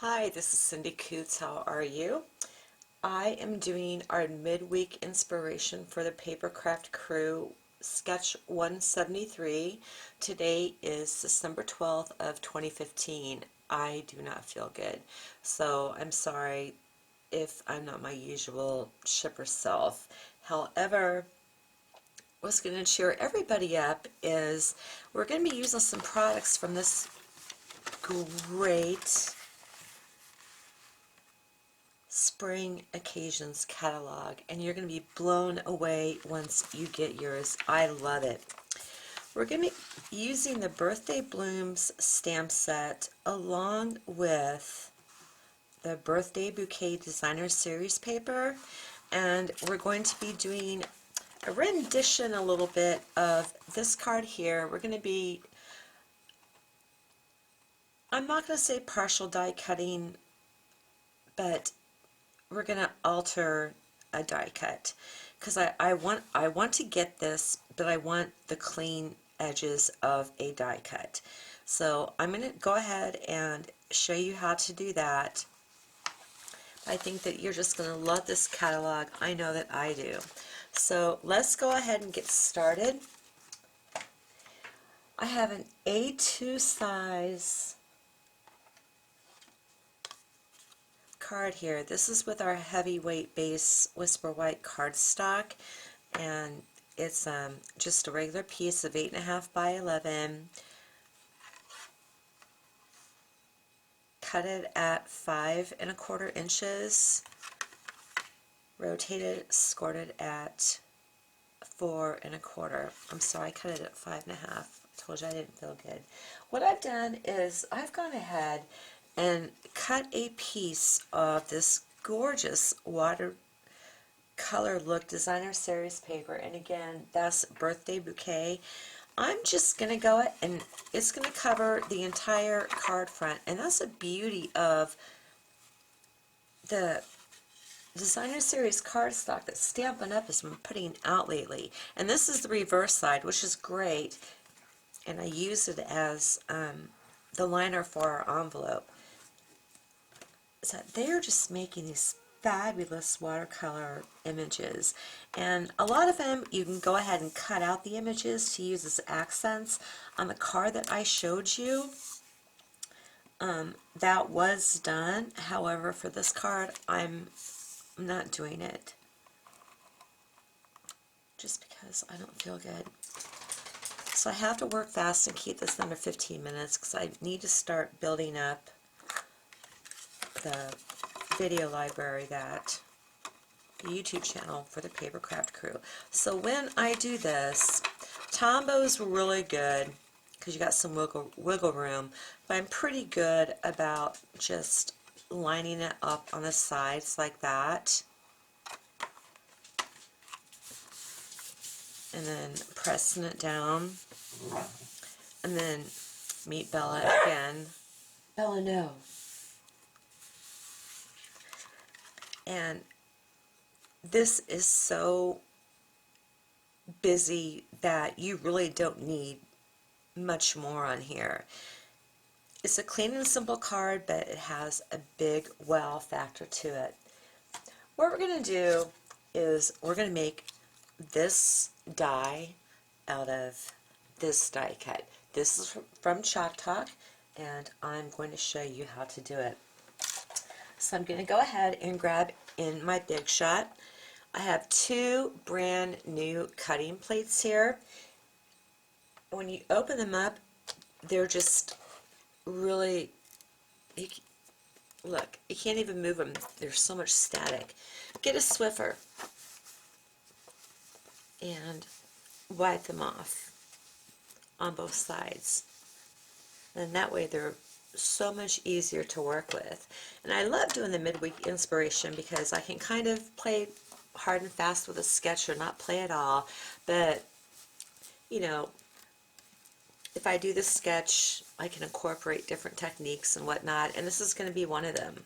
Hi, this is Cindy Coutts. How are you? I am doing our midweek inspiration for the Papercraft Crew Sketch 173. Today is December 12th of 2015. I do not feel good, so I'm sorry if I'm not my usual chipper self. However, what's going to cheer everybody up is we're going to be using some products from this great Spring Occasions catalog, and you're going to be blown away once you get yours. I love it. We're going to be using the Birthday Blooms stamp set along with the Birthday Bouquet Designer Series paper, and we're going to be doing a rendition a little bit of this card here. We're going to be, I'm not going to say partial die cutting, but we're going to alter a die cut because I want to get this, but I want the clean edges of a die cut. So I'm going to go ahead and show you how to do that. I think that you're just going to love this catalog. I know that I do. So let's go ahead and get started. I have an A2 size card here. This is with our heavyweight base Whisper White cardstock, and it's just a regular piece of 8.5 by 11. Cut it at 5 1/4 inches. Rotated, scored it at 4 1/4. I'm sorry, I cut it at 5.5. I told you I didn't feel good. What I've done is I've gone ahead and cut a piece of this gorgeous watercolor look designer series paper, and again, that's Birthday Bouquet. I'm just going to go and it's going to cover the entire card front, and that's the beauty of the designer series cardstock that Stampin' Up has been putting out lately. And this is the reverse side, which is great, and I use it as the liner for our envelope. So they're just making these fabulous watercolor images, and a lot of them you can go ahead and cut out the images to use as accents. On the card that I showed you, that was done. However, for this card, I'm not doing it just because I don't feel good. So I have to work fast and keep this under 15 minutes because I need to start building up the video library, that the YouTube channel for the Papercraft Crew. So when I do this, Tombo's really good because you got some wiggle room, but I'm pretty good about just lining it up on the sides like that, and then pressing it down, and then meet Bella again. Bella, no. And this is so busy that you really don't need much more on here. It's a clean and simple card, but it has a big wow factor to it. What we're going to do is we're going to make this die out of this die cut. This is from Chalk Talk, and I'm going to show you how to do it. So I'm going to go ahead and grab in my Big Shot. I have 2 brand new cutting plates here. When you open them up, they're just really, look, you can't even move them. There's so much static. Get a Swiffer and wipe them off on both sides. And that way they're so much easier to work with. And I love doing the midweek inspiration because I can kind of play hard and fast with a sketch or not play at all. But, you know, if I do this sketch, I can incorporate different techniques and whatnot, and this is going to be one of them.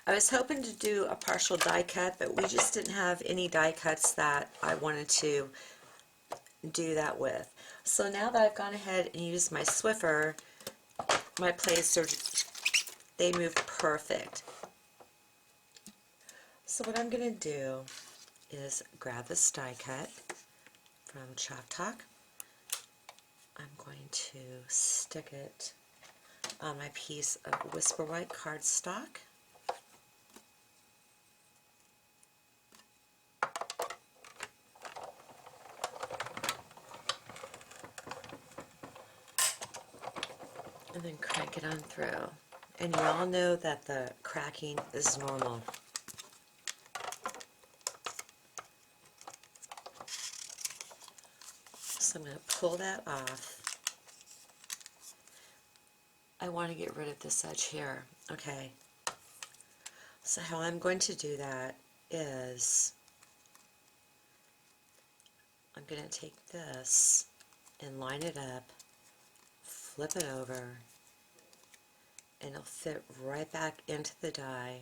I was hoping to do a partial die cut, but we just didn't have any die cuts that I wanted to do that with. So now that I've gone ahead and used my Swiffer, my plates are They move perfect. So what I'm going to do is grab this die cut from Chalk Talk. I'm going to stick it on my piece of Whisper White cardstock. And then crank it on through. And you all know that the cracking is normal. So I'm going to pull that off. I want to get rid of this edge here. Okay. So how I'm going to do that is I'm going to take this and line it up, flip it over, and it'll fit right back into the die.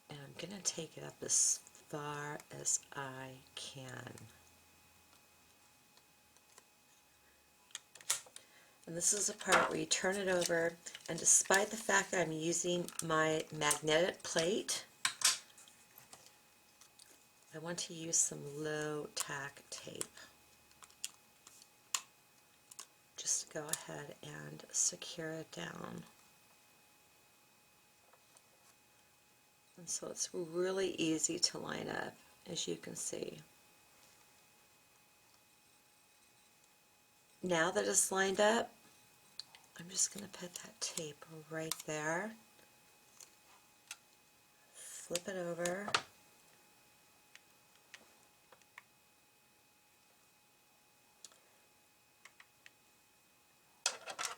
And I'm going to take it up as far as I can. And this is the part where you turn it over, and despite the fact that I'm using my magnetic plate, I want to use some low tack tape. Just go ahead and secure it down. And so it's really easy to line up, as you can see. Now that it's lined up, I'm just going to put that tape right there, flip it over,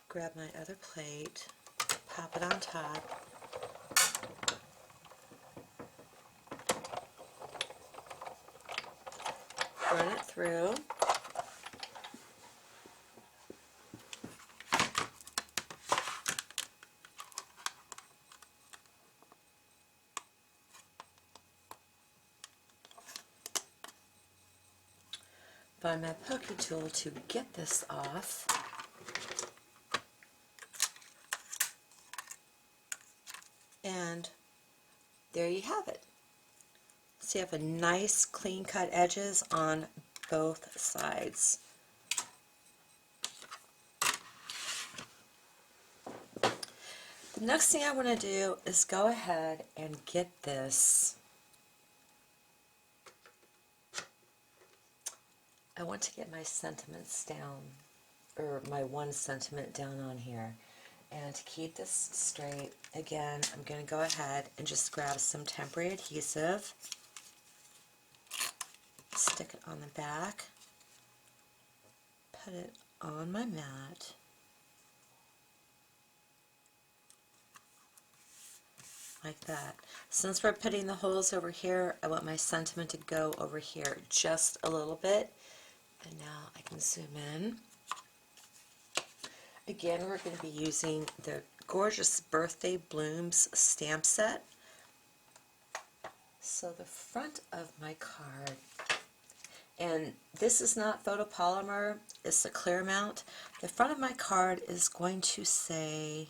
grab my other plate, pop it on top, run it through, find my pokey tool to get this off, and there you have it. So you have a nice clean cut edges on both sides. The next thing I want to do is go ahead and get this. I want to get my sentiments down, or my one sentiment down on here. And to keep this straight, again, I'm going to go ahead and just grab some temporary adhesive, stick it on the back, put it on my mat, like that. Since we're putting the holes over here, I want my sentiment to go over here just a little bit. And now I can zoom in. Again, we're going to be using the gorgeous Birthday Blooms stamp set. So the front of my card, and this is not photopolymer, it's a clear mount. The front of my card is going to say,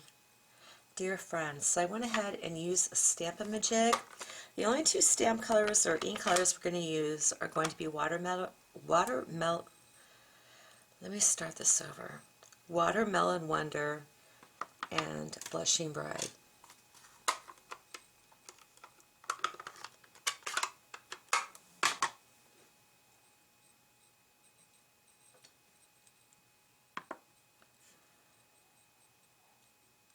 Dear Friends. So I went ahead and used a Stampin' Up. The only two stamp colors or ink colors we're going to use are going to be Watermelon Wonder and Blushing Bride.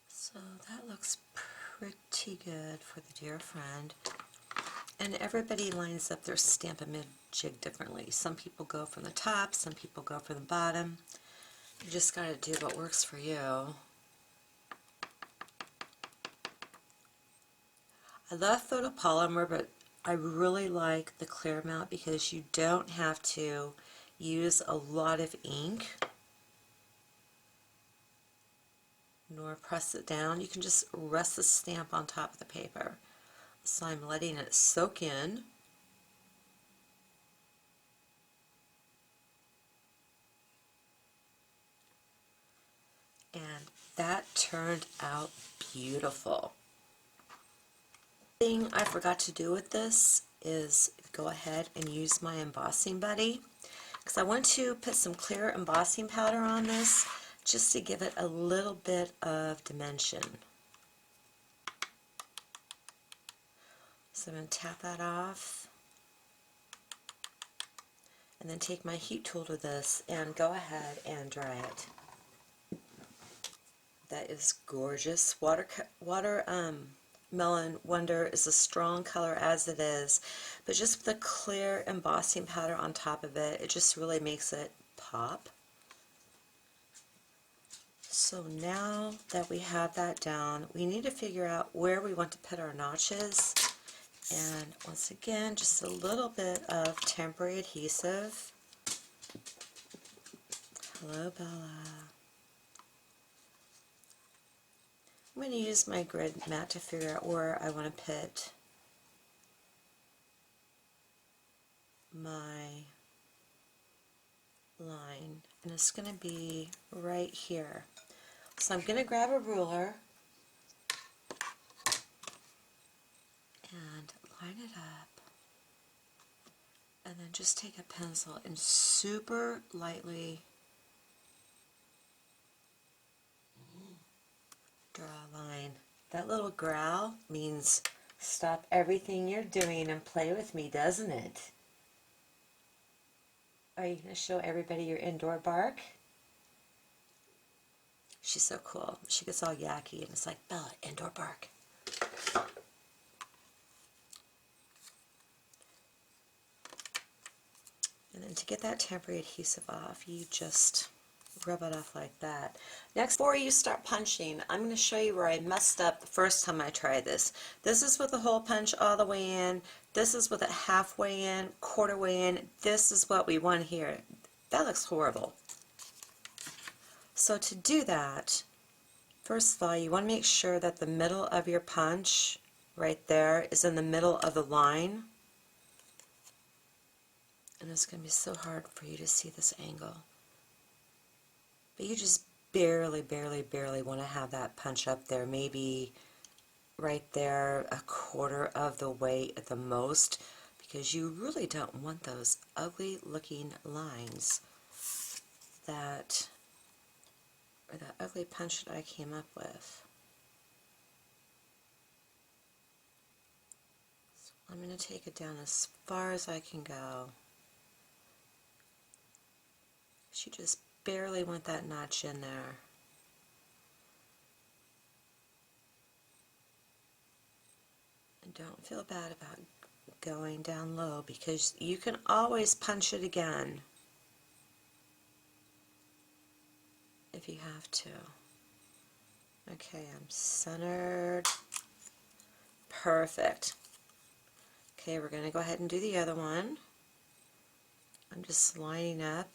So that looks pretty good for the Dear Friend. And everybody lines up their Stampin' Up jig differently. Some people go from the top, some people go from the bottom. You just got to do what works for you. I love photopolymer, but I really like the clear mount because you don't have to use a lot of ink nor press it down. You can just rest the stamp on top of the paper. So I'm letting it soak in. And that turned out beautiful. The thing I forgot to do with this is go ahead and use my embossing buddy, because I want to put some clear embossing powder on this just to give it a little bit of dimension. So I'm going to tap that off and then take my heat tool to this and go ahead and dry it. That is gorgeous. Melon Wonder is a strong color as it is, but just with the clear embossing powder on top of it, it just really makes it pop. So now that we have that down, we need to figure out where we want to put our notches. And once again, just a little bit of temporary adhesive. Hello, Bella. I'm going to use my grid mat to figure out where I want to put my line, and it's going to be right here. So I'm going to grab a ruler and line it up, and then just take a pencil and super lightly draw a line. That little growl means stop everything you're doing and play with me, doesn't it? Are you going to show everybody your indoor bark? She's so cool. She gets all yucky and it's like, Bella, indoor bark. And then to get that temporary adhesive off, you just rub it off like that. Next, before you start punching, I'm going to show you where I messed up the first time I tried this. This is with the hole punch all the way in. This is with it halfway in, quarter way in. This is what we want here. That looks horrible. So to do that, first of all, you want to make sure that the middle of your punch right there is in the middle of the line. And it's going to be so hard for you to see this angle. But you just barely want to have that punch up there, maybe right there, a quarter of the way at the most, because you really don't want those ugly looking lines that, or that ugly punch that I came up with. So I'm going to take it down as far as I can go. You just barely want that notch in there. And don't feel bad about going down low, because you can always punch it again if you have to. Okay, I'm centered. Perfect. Okay, we're going to go ahead and do the other one. I'm just lining up.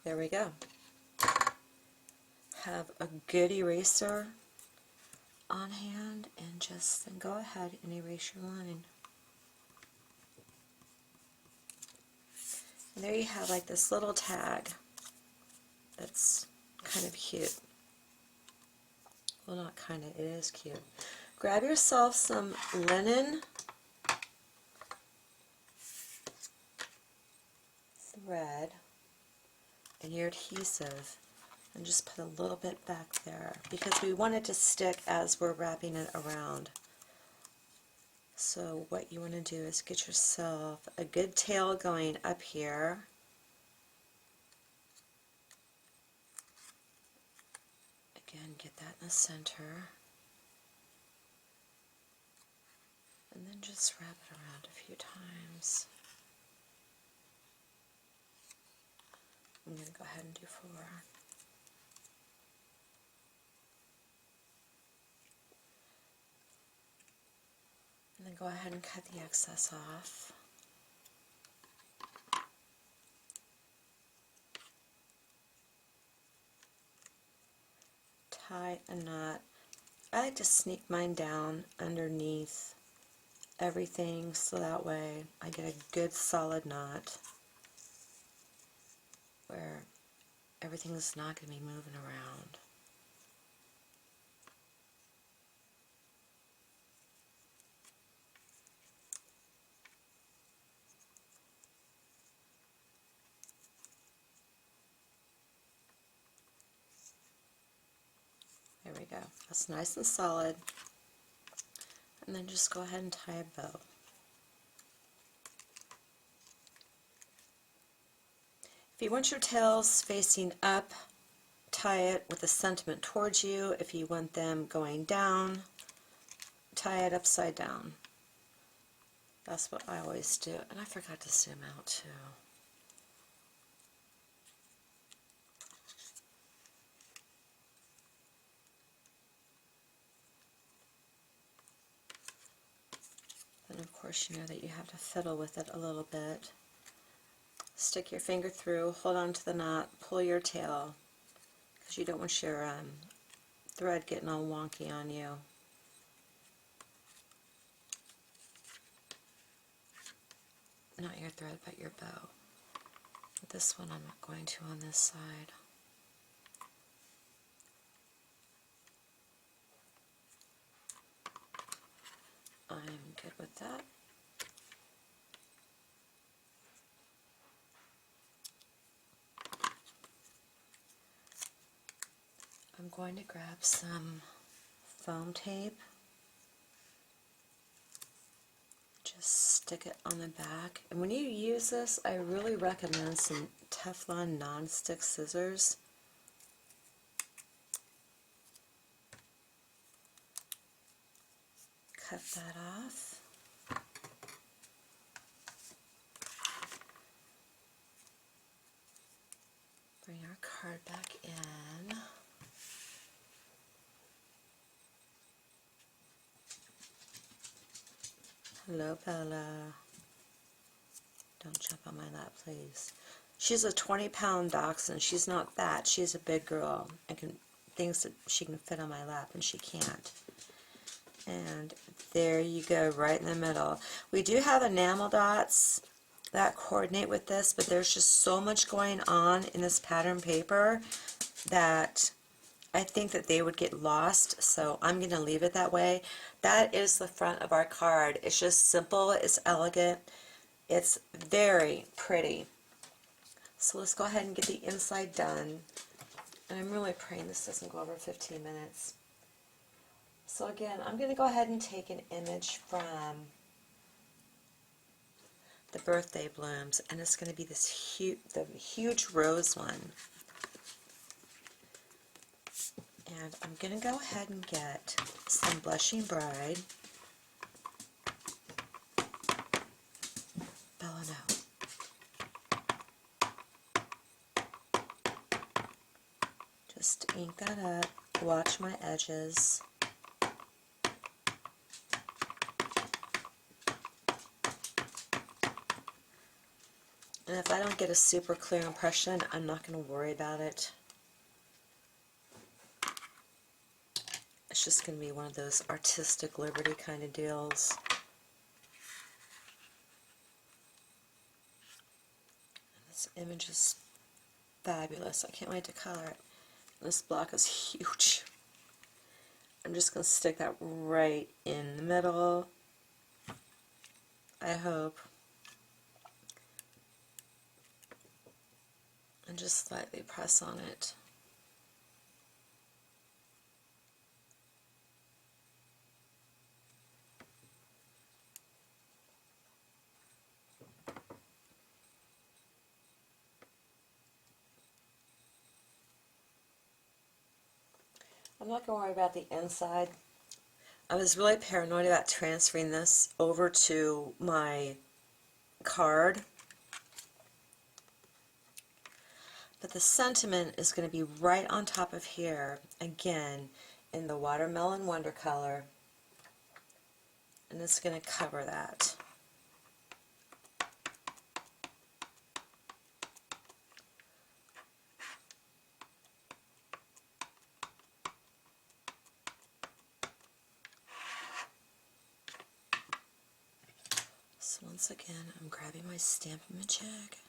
There we go. Have a good eraser on hand and just then go ahead and erase your line. And there you have like this little tag that's kind of cute. Well, not kind of, it is cute. Grab yourself some linen thread and your adhesive, and just put a little bit back there because we want it to stick as we're wrapping it around. So what you want to do is get yourself a good tail going up here. Again, get that in the center. And then just wrap it around a few times. I'm going to go ahead and do 4. And then go ahead and cut the excess off. tie a knot. I like to sneak mine down underneath everything so that way I get a good solid knot where everything's not going to be moving around. There we go. That's nice and solid. And then just go ahead and tie a bow. If you want your tails facing up, tie it with the sentiment towards you. If you want them going down, tie it upside down. That's what I always do. And I forgot to zoom out too. And of course you know that you have to fiddle with it a little bit. Stick your finger through, hold on to the knot, pull your tail, because you don't want your thread getting all wonky on you. Not your thread, but your bow. But this one I'm going to on this side. I'm good with that. I'm going to grab some foam tape. Just stick it on the back. And when you use this, I really recommend some Teflon non-stick scissors. Cut that off. Bring our card back in. Hello, Bella. Don't jump on my lap, please. She's a 20-pound dachshund. She's not fat. She's a big girl and thinks that she can fit on my lap, and she can't. And there you go, right in the middle. We do have enamel dots that coordinate with this, but there's just so much going on in this pattern paper that I think that they would get lost, so I'm going to leave it that way. That is the front of our card. It's just simple, it's elegant, it's very pretty. So let's go ahead and get the inside done. And I'm really praying this doesn't go over 15 minutes. So again, I'm going to go ahead and take an image from the birthday blooms, and it's going to be this huge rose one. And I'm going to go ahead and get some Blushing Bride. Bella, no. Just ink that up. Watch my edges. And if I don't get a super clear impression, I'm not going to worry about it. It's just going to be one of those artistic liberty kind of deals. This image is fabulous. I can't wait to color it. This block is huge. I'm just going to stick that right in the middle, I hope. And just slightly press on it. I'm not going to worry about the inside. I was really paranoid about transferring this over to my card. But the sentiment is going to be right on top of here, again, in the Watermelon Wondercolor. And it's going to cover that. So once again, I'm grabbing my Stampin' Up check.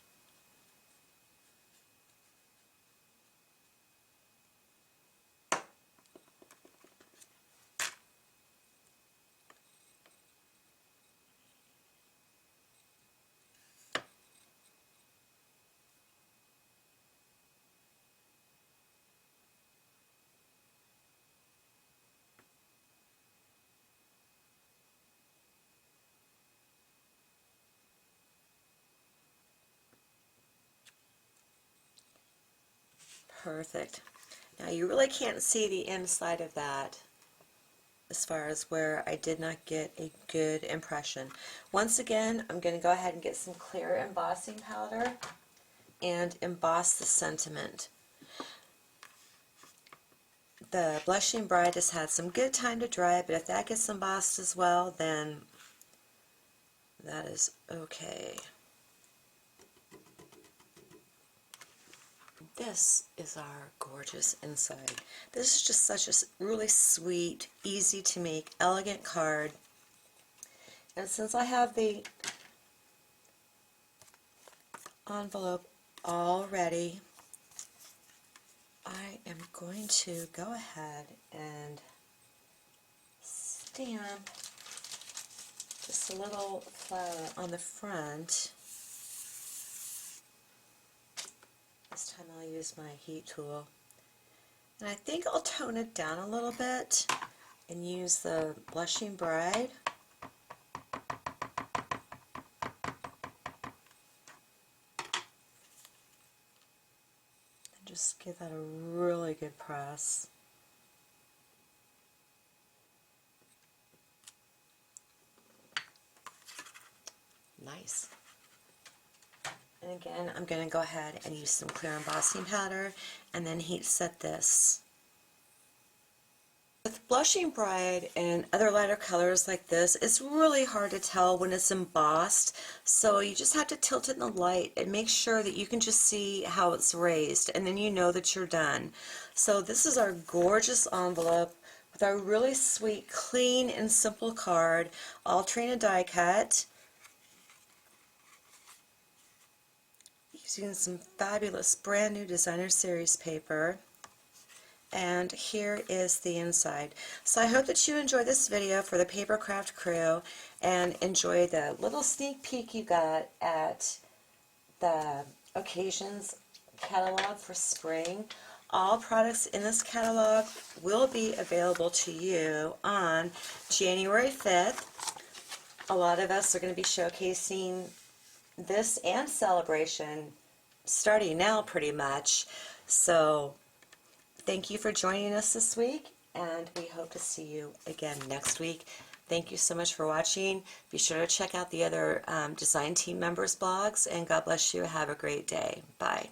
Perfect. Now you really can't see the inside of that as far as where I did not get a good impression. Once again, I'm going to go ahead and get some clear embossing powder and emboss the sentiment. The Blushing Bride has had some good time to dry, but if that gets embossed as well, then that is okay. This is our gorgeous inside. This is just such a really sweet, easy to make, elegant card. And since I have the envelope all ready, I am going to go ahead and stamp just a little flower on the front. This time I'll use my heat tool. And I think I'll tone it down a little bit and use the Blushing Bride. And just give that a really good press. Nice. And again, I'm going to go ahead and use some clear embossing powder and then heat set this. With Blushing Bride and other lighter colors like this, it's really hard to tell when it's embossed, so you just have to tilt it in the light and make sure that you can just see how it's raised, and then you know that you're done. So this is our gorgeous envelope with our really sweet, clean and simple card, all Trina die cut. Using some fabulous brand new designer series paper, and here is the inside. So I hope that you enjoy this video for the Papercraft crew and enjoy the little sneak peek you got at the Occasions catalog for spring. All products in this catalog will be available to you on January 5th. A lot of us are going to be showcasing this and Celebration starting now pretty much. So thank you for joining us this week, and we hope to see you again next week. Thank you so much for watching. Be sure to check out the other design team members' blogs, and God bless you. Have a great day. Bye.